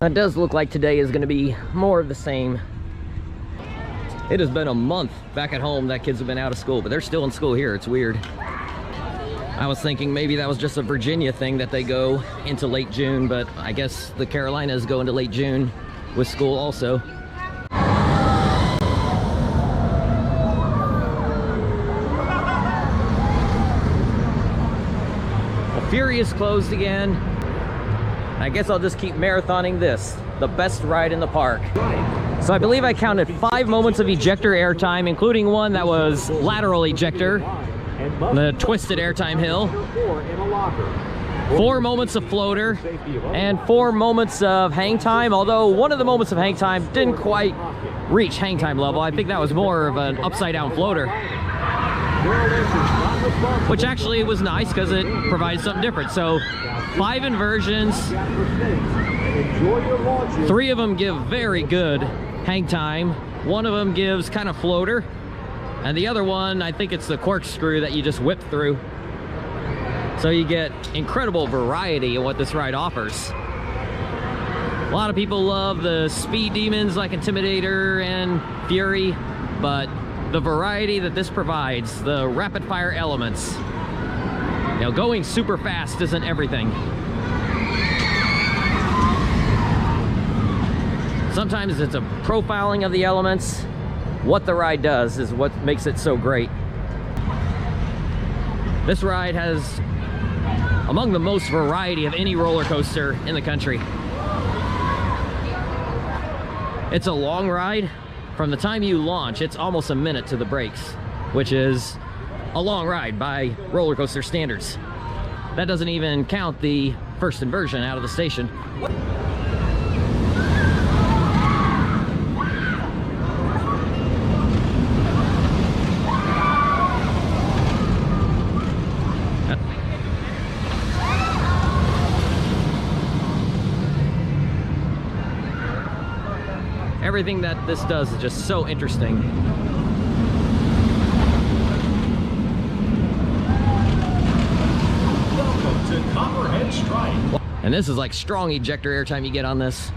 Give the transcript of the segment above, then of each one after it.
It does look like today is going to be more of the same. It has been a month back at home that kids have been out of school, but they're still in school here. It's weird. I was thinking maybe that was just a Virginia thing that they go into late June, but I guess the Carolinas go into late June with school also. Well, Fury is closed again. I guess I'll just keep marathoning this, the best ride in the park. So I believe I counted 5 moments of ejector airtime, including one that was lateral ejector, the twisted airtime hill, 4 moments of floater, and 4 moments of hang time, although one of the moments of hang time didn't quite reach hang time level. I think that was more of an upside down floater, which actually was nice because it provides something different. So 5 inversions, 3 of them give very good hang time, 1 of them gives kind of floater, and the other one, I think it's the corkscrew that you just whip through. So you get incredible variety in what this ride offers. A lot of people love the speed demons like Intimidator and Fury, but the variety that this provides, the rapid fire elements, you know, going super fast isn't everything. Sometimes it's a profiling of the elements. What the ride does is what makes it so great. This ride has among the most variety of any roller coaster in the country. It's a long ride. From the time you launch, it's almost a minute to the brakes, which is a long ride by roller coaster standards. That doesn't even count the first inversion out of the station. Everything that this does is just so interesting. Welcome to Copperhead Strike. And this is like strong ejector airtime you get on this.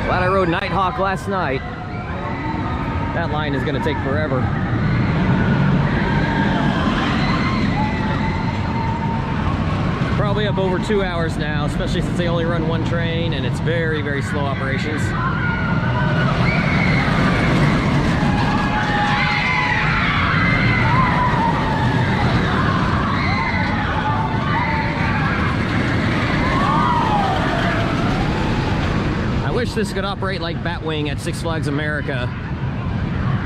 Glad I rode Nighthawk last night. That line is going to take forever. Probably up over 2 hours now, especially since they only run 1 train and it's very, very slow operations. I wish this could operate like Batwing at Six Flags America.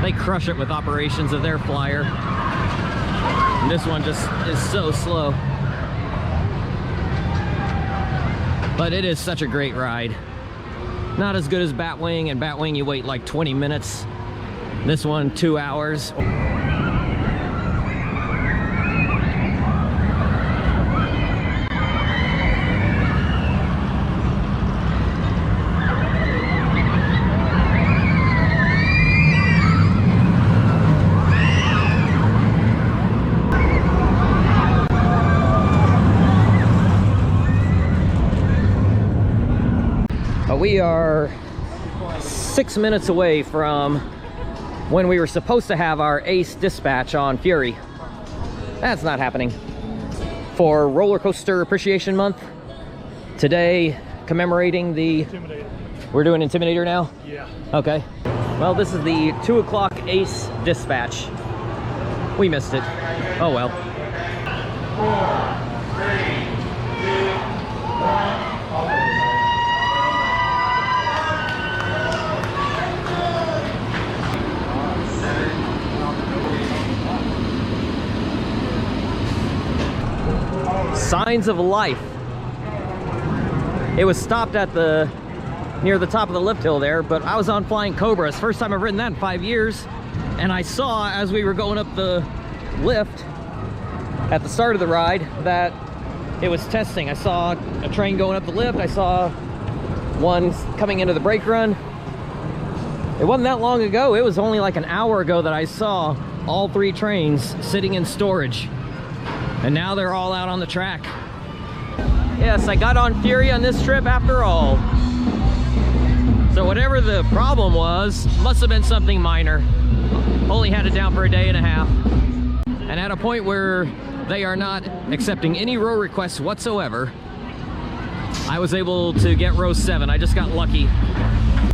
They crush it with operations of their flyer. And this one just is so slow. But it is such a great ride. Not as good as Batwing, and Batwing you wait like 20 minutes. This one, 2 hours. We are 6 minutes away from when we were supposed to have our ace dispatch on Fury. That's not happening. For Roller Coaster Appreciation Month, today commemorating the We're doing Intimidator now? Yeah. Okay. Well, this is the 2 o'clock Ace dispatch. We missed it. Oh well. 4, 3, 2, 1. Signs of life. It was stopped at near the top of the lift hill there, but I was on Flying Cobras. First time I've ridden that in 5 years. And I saw, as we were going up the lift at the start of the ride, that it was testing. I saw a train going up the lift. I saw one coming into the brake run. It wasn't that long ago. It was only like an hour ago that I saw all 3 trains sitting in storage. And now they're all out on the track. Yes, I got on Fury on this trip after all. So whatever the problem was, must have been something minor. Only had it down for a day and a half. And at a point where they are not accepting any row requests whatsoever, I was able to get row 7. I just got lucky.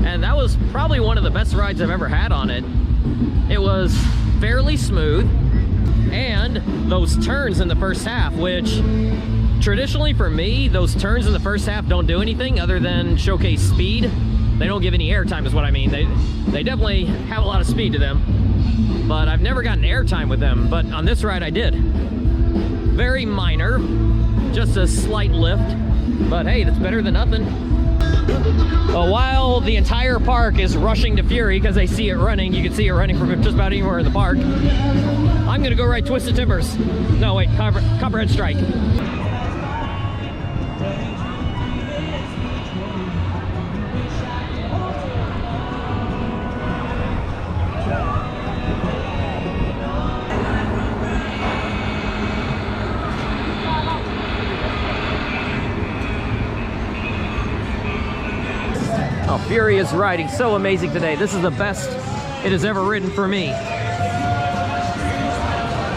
And that was probably one of the best rides I've ever had on it. It was fairly smooth. And those turns in the first half, which traditionally for me, those turns in the first half don't do anything other than showcase speed. They don't give any airtime is what I mean. They definitely have a lot of speed to them, but I've never gotten airtime with them. But on this ride I did. Very minor, just a slight lift, but hey, that's better than nothing. Well, while the entire park is rushing to Fury because they see it running, you can see it running from just about anywhere in the park, I'm gonna go ride Twisted Timbers. No, wait, Copperhead Strike. Oh, Fury is riding so amazing today. This is the best it has ever ridden for me.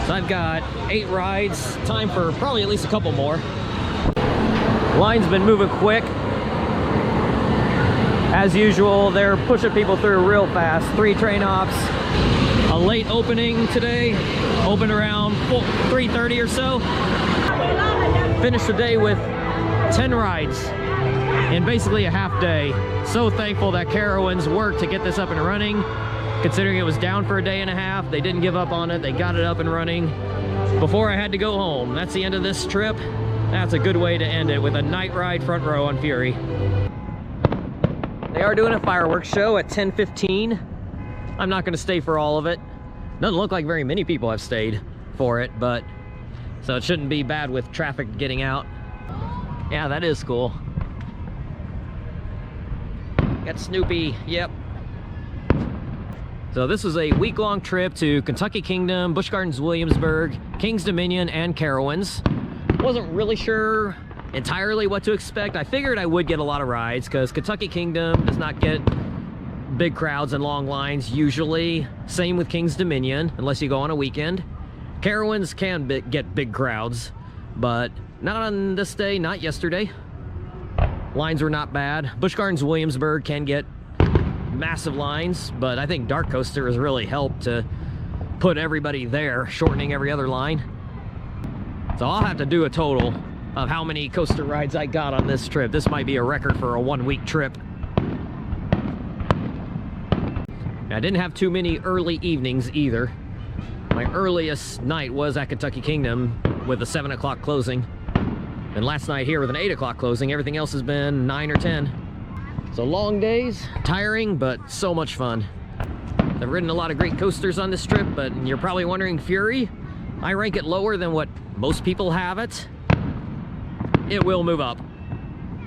So I've got 8 rides, time for probably at least a couple more. Line's been moving quick. As usual, they're pushing people through real fast. 3 train ops. A late opening today, open around 3:30 or so. Finished the day with 10 rides in basically a half day. So thankful that Carowinds worked to get this up and running. Considering it was down for a day and a half, they didn't give up on it. They got it up and running before I had to go home. That's the end of this trip. That's a good way to end it, with a night ride front row on Fury. They are doing a fireworks show at 10:15. I'm not going to stay for all of it. Doesn't look like very many people have stayed for it, but so it shouldn't be bad with traffic getting out. Yeah, that is cool. Got Snoopy, yep. So this was a week-long trip to Kentucky Kingdom, Busch Gardens Williamsburg, King's Dominion, and Carowinds. Wasn't really sure entirely what to expect. I figured I would get a lot of rides because Kentucky Kingdom does not get big crowds and long lines usually. Same with King's Dominion, unless you go on a weekend. Carowinds can get big crowds, but not on this day, not yesterday. Lines were not bad. Busch Gardens Williamsburg can get massive lines, but I think Dark Coaster has really helped to put everybody there, shortening every other line. So I'll have to do a total of how many coaster rides I got on this trip. This might be a record for a 1-week trip. I didn't have too many early evenings either. My earliest night was at Kentucky Kingdom with a 7 o'clock closing. And last night here with an 8 o'clock closing. Everything else has been 9 or 10. So long days, tiring, but so much fun. I've ridden a lot of great coasters on this trip, but you're probably wondering, Fury, I rank it lower than what most people have it. It will move up.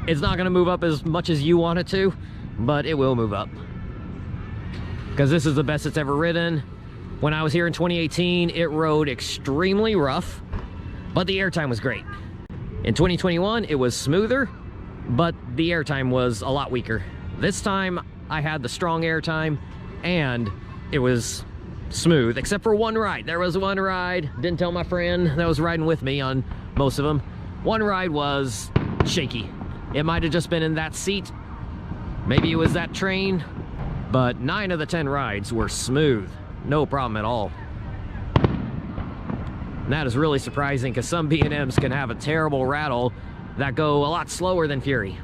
It's not gonna move up as much as you want it to, but it will move up. Because this is the best it's ever ridden. When I was here in 2018, it rode extremely rough, but the airtime was great. In 2021, it was smoother, but the airtime was a lot weaker. This time, I had the strong airtime, and it was smooth, except for one ride. There was one ride, didn't tell my friend that was riding with me on most of them. One ride was shaky. It might have just been in that seat, Maybe it was that train, but 9 of the 10 rides were smooth. No problem at all. And that is really surprising because some B&Ms can have a terrible rattle that go a lot slower than Fury.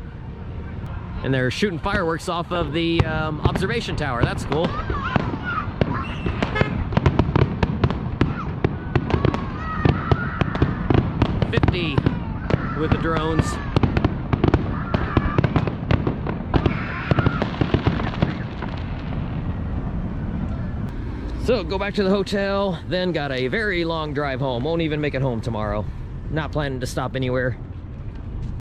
And they're shooting fireworks off of the observation tower. That's cool. with the drones. So go back to the hotel, then got a very long drive home. Won't even make it home tomorrow. Not planning to stop anywhere.